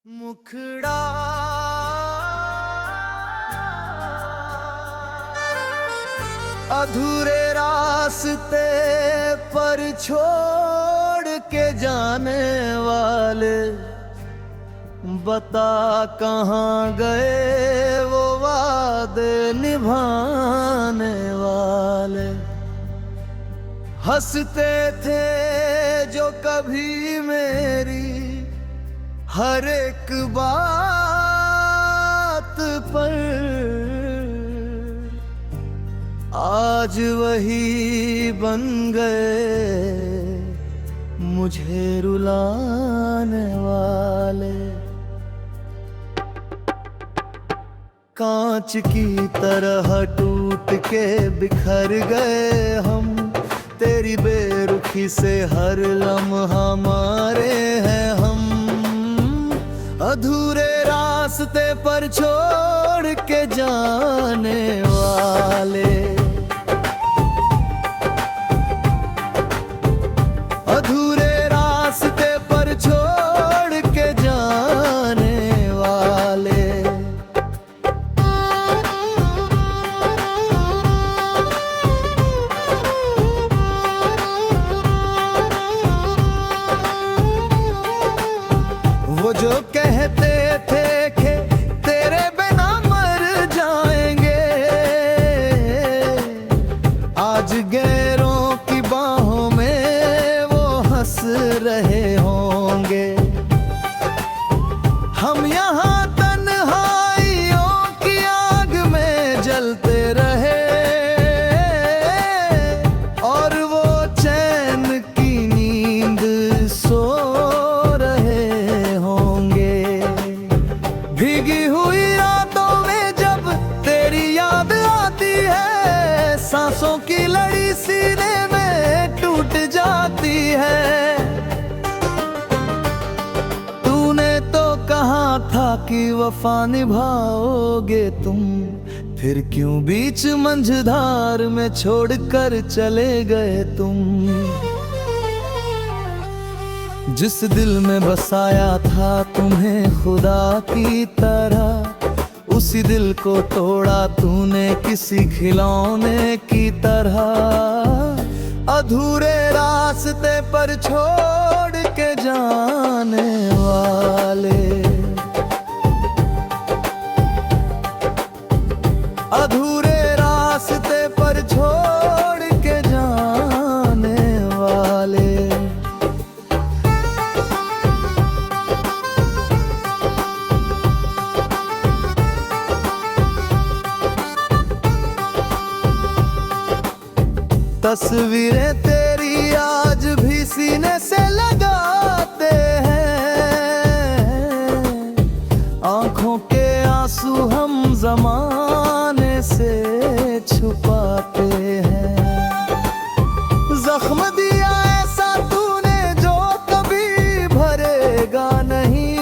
मुखड़ा अधूरे रास्ते पर छोड़ के जाने वाले, बता कहाँ गए वो वादे निभाने वाले। हंसते थे जो कभी मेरी हर एक बात पर, आज वही बन गए मुझे रुलाने वाले। कांच की तरह टूट के बिखर गए हम, तेरी बेरुखी से हर लम्हा मारे हैं हम। अधूरे रास्ते पर छोड़ के जाने वाले, अधूरे रास्ते पर छोड़ के जाने वाले। वो जो कहते थे कि तेरे बिना मर जाएंगे, आज गैरों की बाहों में वो हंस रहे होंगे। हम यहाँ तन्हाइयों की आग में जलते रहे, और वो चैन की नींद सो रहे होंगे। भीगी हुई रातों में जब तेरी याद आती है, सांसों की लड़ी सीने में टूट जाती है। तूने तो कहा था कि वफा निभाओगे तुम, फिर क्यों बीच मंझधार में छोड़कर चले गए तुम। जिस दिल में बसाया था तुम्हें खुदा की तरह, उसी दिल को तोड़ा तूने किसी खिलौने की तरह। अधूरे रास्ते पर छोड़ के जाने वाले, अधूरे रास्ते पर छोड़ के जाने वाले। तस्वीरें तेरी आज भी सीने से लगाते हैं, आंखों के आंसू हम ज़माने से छुपाते हैं। जख्म दिया ऐसा तूने जो कभी भरेगा नहीं,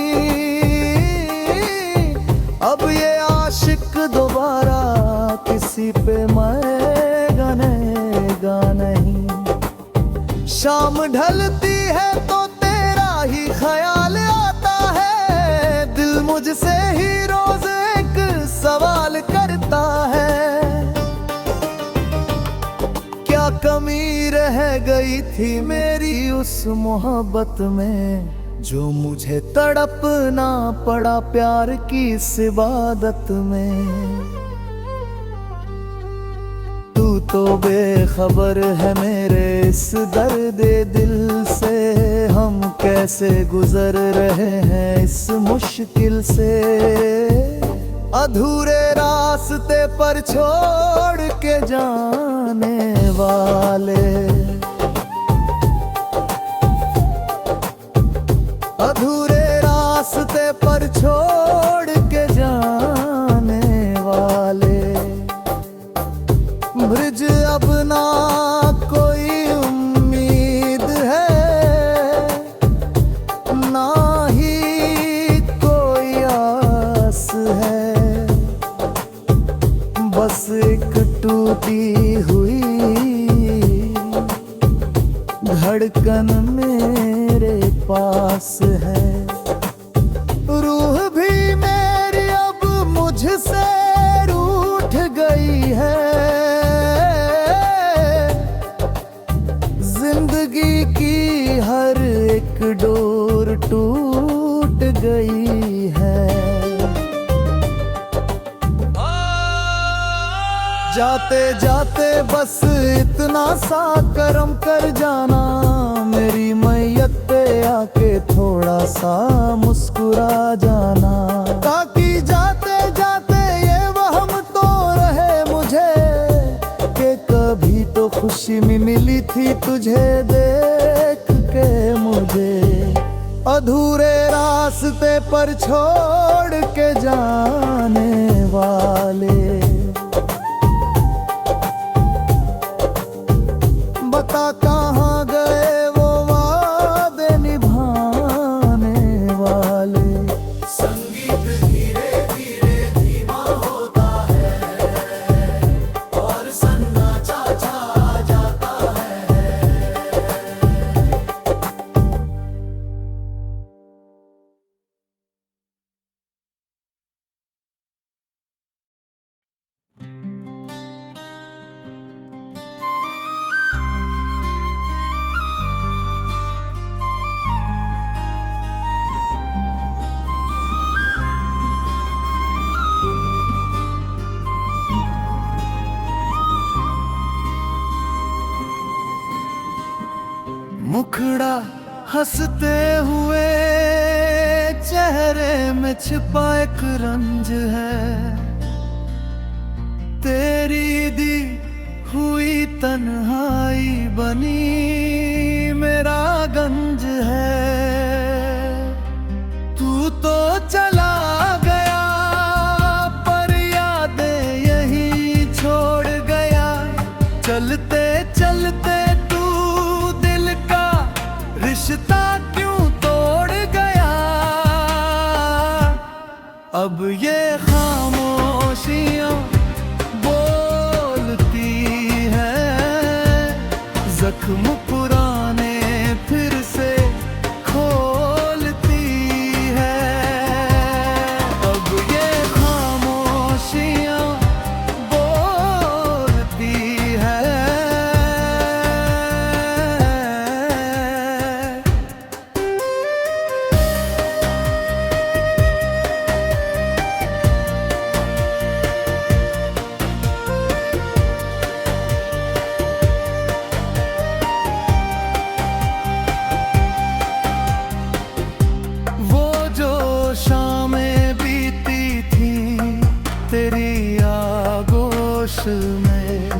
अब ये आशिक दोबारा किसी पे मरेगा नहीं। शाम ढलती है तो तेरा ही ख्याल आता है, दिल मुझसे ही रोज एक सवाल करता है। क्या कमी रह गई थी मेरी उस मोहब्बत में, जो मुझे तड़पना पड़ा प्यार की इस इबादत में। तू तो बेखबर है मेरे इस दर्द दिल से, हम कैसे गुजर रहे हैं इस मुश्किल से। अधूरे रास्ते पर छोड़ के जाने वाले, अधूरे रास्ते पर छोड़ के जाने वाले। ब्रिज अब ना कोई उम्मीद है, ना ही कोई आस है, बस एक टूटी हुई धड़कन मेरे पास है। रूह टूट गई है। जाते जाते बस इतना सा करम कर जाना, मेरी मैयत पे आके थोड़ा सा मुस्कुरा जाना, ताकि जाते जाते ये वहम तो रहे मुझे कि कभी तो खुशी भी मिली थी तुझे देख के मुझे। अधूरे रास्ते पर छोड़ के जाने वाले, बता कहाँ गए वो वादे निभाने वाले। संगीत धीरे धीरे धीमा होता है और सन्नाटा छा जाता है। मुखड़ा हंसते हुए चेहरे में छिपा एक रंज है, तेरी दी हुई तन्हाई बनी मेरा गंज है। तू तो चला गया पर यादें यही छोड़ गया, चलते चलते रिश्ता क्यों तोड़ गया। अब ये खामोशियां बोलती हैं, जख्म पुराने फिर से खोलती है। अब ये खामोशियां बोलती हैं। तेरी आगोश में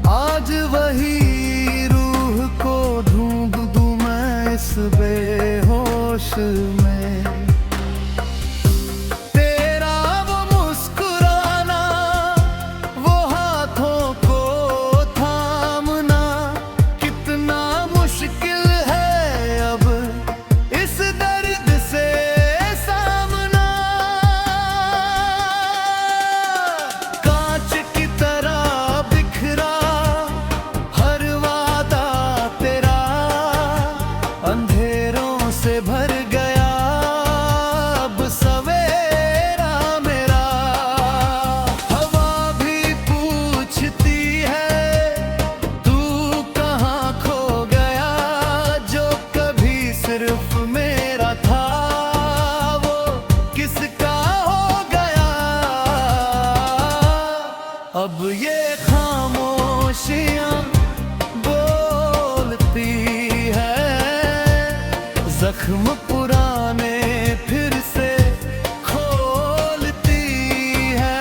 आज वही रूह को ढूंढ दूं मैं इस बेहोश में। तेरा वो मुस्कुराना, वो हाथों को थामना, कितना मुश्किल है अब इस दर्द से सामना। से भर गया अब सवेरा मेरा, हवा भी पूछती है तू कहाँ खो गया। जो कभी सिर्फ मेरा था वो किसका हो गया। अब ये खामोशियां बोलती है, जख्म पुराने फिर से खोलती है।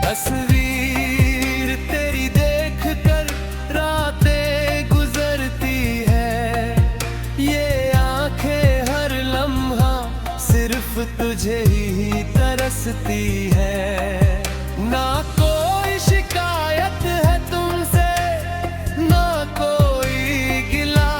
तस्वीर तेरी देख कर रातें गुजरती है, ये आंखें हर लम्हा सिर्फ तुझे ही तरसती है। ना कोई शिकायत है तुमसे, ना कोई गिला,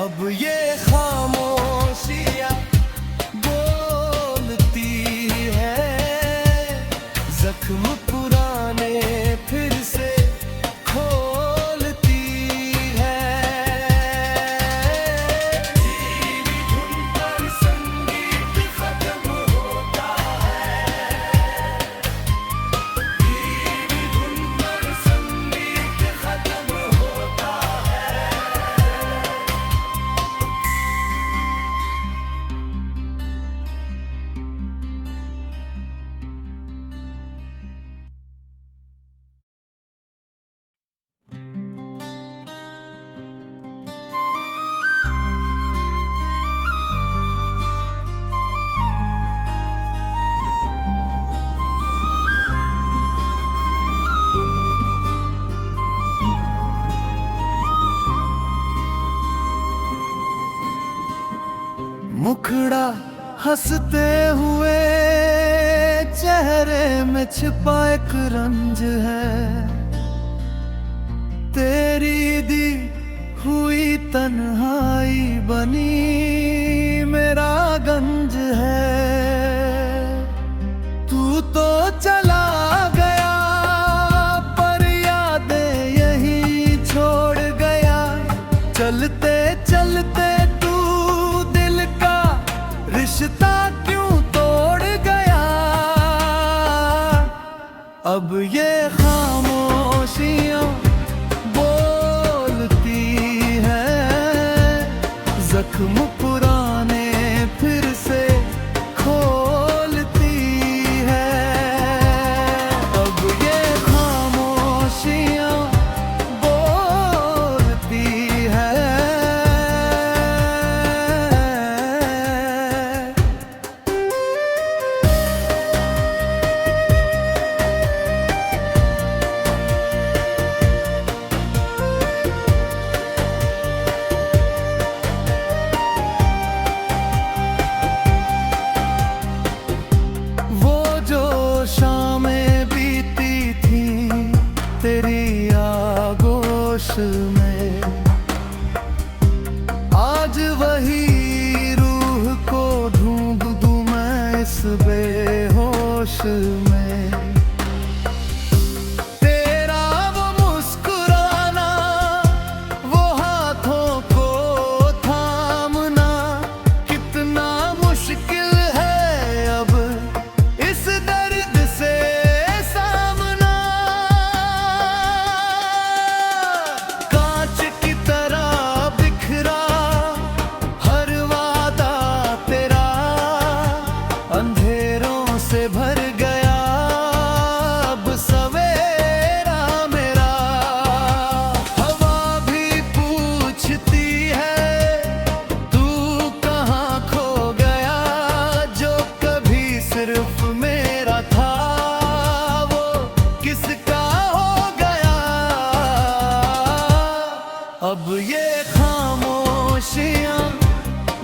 अब ये खामोशियाँ बोलती है, जख्म पुराने फिर से खोलती है। धीमी धुन पर संगीत खत्म होता है, धीमी धुन पर संगीत खत्म होता है। मुखड़ा हंसते हुए चेहरे में छिपा एक रंज है, तेरी दी हुई तन्हाई बनी मेरा गंज है। तू तो चला गया पर यादें यहीं छोड़ गया, चलते चलते रिश्ता क्यों तोड़ गया। अब ये खामोशियाँ बोलती है, जख्म पुराने फिर से खोलती है। अब ये खामोशियाँ बोलती है। शामें बीती थी तेरी आगोश में, आज वही रूह को ढूंढ दूं मैं इस बेहोश में। तेरा वो मुस्कुराना, वो हाथों को थामना, कितना मुश्किल है अब इस दर्द से सामना। कांच की तरह बिखरा हर वादा तेरा, अंधेरों से भर गया अब सवेरा मेरा। हवा भी पूछती है तू कहाँ खो गया, जो कभी सिर्फ मेरा था वो किसका हो गया। अब ये खामोशियाँ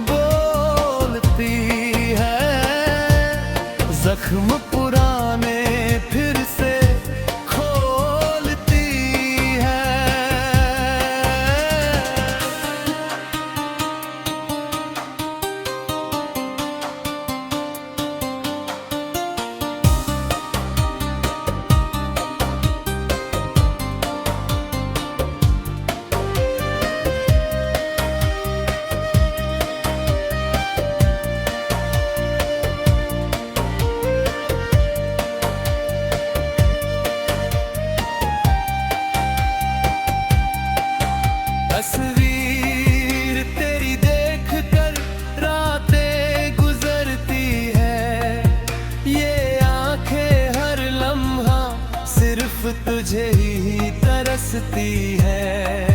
बोलती है, जख्म पुराने फिर से खोलती है। तस्वीर तेरी देख कर रातें गुजरती है, ये आंखें हर लम्हा सिर्फ तुझे ही तरसती है।